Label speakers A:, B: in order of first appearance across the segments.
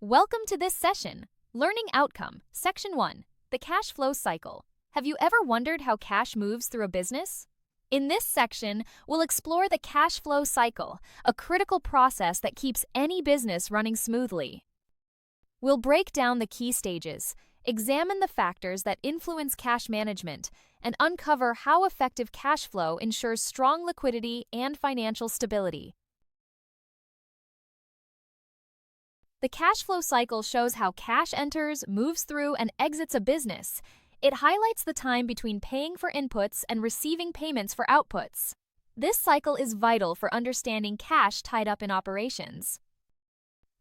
A: Welcome to this session, Learning Outcome, Section 1, the Cash Flow Cycle. Have you ever wondered how cash moves through a business? In this section, we'll explore the cash flow cycle, a critical process that keeps any business running smoothly. We'll break down the key stages, examine the factors that influence cash management, and uncover how effective cash flow ensures strong liquidity and financial stability. The cash flow cycle shows how cash enters, moves through, and exits a business. It highlights the time between paying for inputs and receiving payments for outputs. This cycle is vital for understanding cash tied up in operations.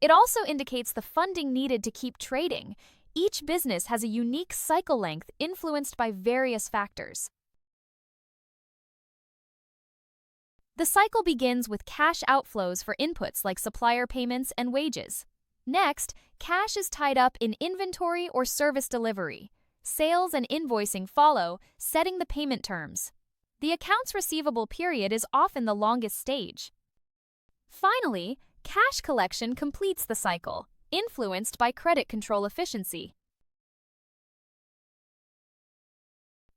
A: It also indicates the funding needed to keep trading. Each business has a unique cycle length influenced by various factors. The cycle begins with cash outflows for inputs like supplier payments and wages. Next, cash is tied up in inventory or service delivery. Sales and invoicing follow, setting the payment terms. The accounts receivable period is often the longest stage. Finally, cash collection completes the cycle, influenced by credit control efficiency.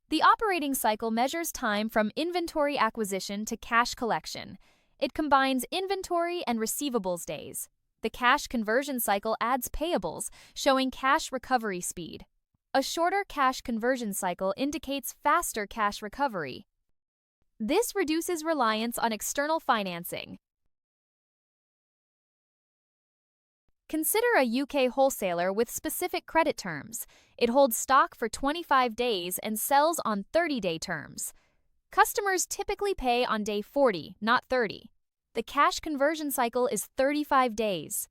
A: The operating cycle measures time from inventory acquisition to cash collection. It combines inventory and receivables days. The cash conversion cycle adds payables, showing cash recovery speed. A shorter cash conversion cycle indicates faster cash recovery. This reduces reliance on external financing. Consider a UK wholesaler with specific credit terms. It holds stock for 25 days and sells on 30-day terms. Customers typically pay on day 40, not 30. The cash conversion cycle is 35 days.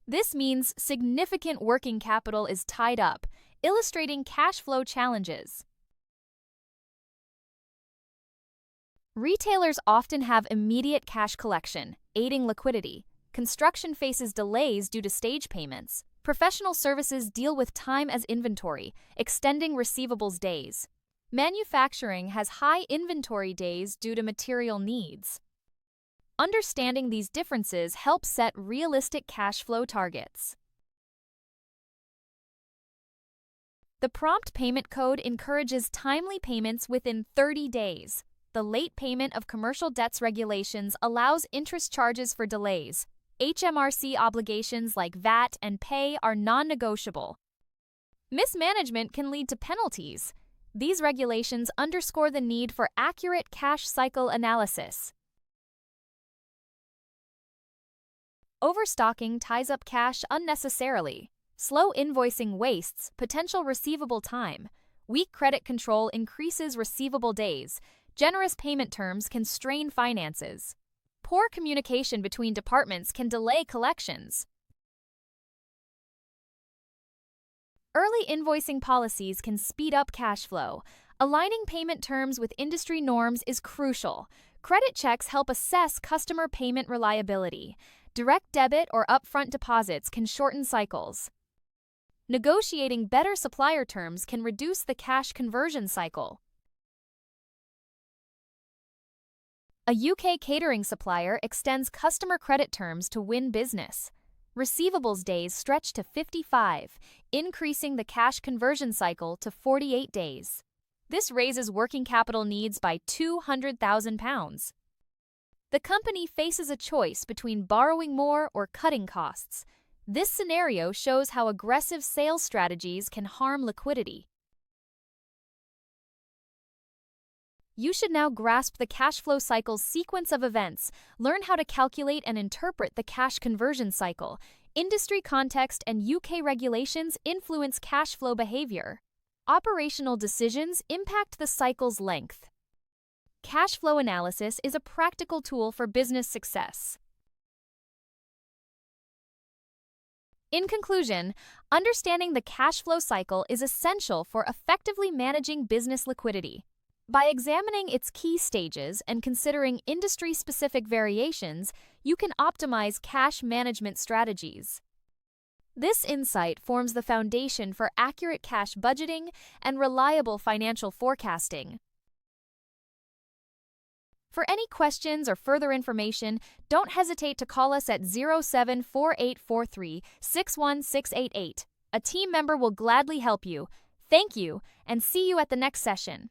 A: This means significant working capital is tied up, illustrating cash flow challenges. Retailers often have immediate cash collection, aiding liquidity. Construction faces delays due to stage payments. Professional services deal with time as inventory, extending receivables days. Manufacturing has high inventory days due to material needs. Understanding these differences helps set realistic cash flow targets. The prompt payment code encourages timely payments within 30 days. The late payment of commercial debts regulations allows interest charges for delays. HMRC obligations like VAT and pay are non-negotiable. Mismanagement can lead to penalties. These regulations underscore the need for accurate cash cycle analysis. Overstocking ties up cash unnecessarily. Slow invoicing wastes potential receivable time. Weak credit control increases receivable days. Generous payment terms can strain finances. Poor communication between departments can delay collections. Early invoicing policies can speed up cash flow. Aligning payment terms with industry norms is crucial. Credit checks help assess customer payment reliability. Direct debit or upfront deposits can shorten cycles. Negotiating better supplier terms can reduce the cash conversion cycle. A UK catering supplier extends customer credit terms to win business. Receivables days stretch to 55, increasing the cash conversion cycle to 48 days. This raises working capital needs by £200,000. The company faces a choice between borrowing more or cutting costs. This scenario shows how aggressive sales strategies can harm liquidity. You should now grasp the cash flow cycle's sequence of events, learn how to calculate and interpret the cash conversion cycle. Industry context and UK regulations influence cash flow behavior. Operational decisions impact the cycle's length. Cash flow analysis is a practical tool for business success. In conclusion, understanding the cash flow cycle is essential for effectively managing business liquidity. By examining its key stages and considering industry-specific variations, you can optimize cash management strategies. This insight forms the foundation for accurate cash budgeting and reliable financial forecasting. For any questions or further information, don't hesitate to call us at 074843 61688. A team member will gladly help you. Thank you, and see you at the next session.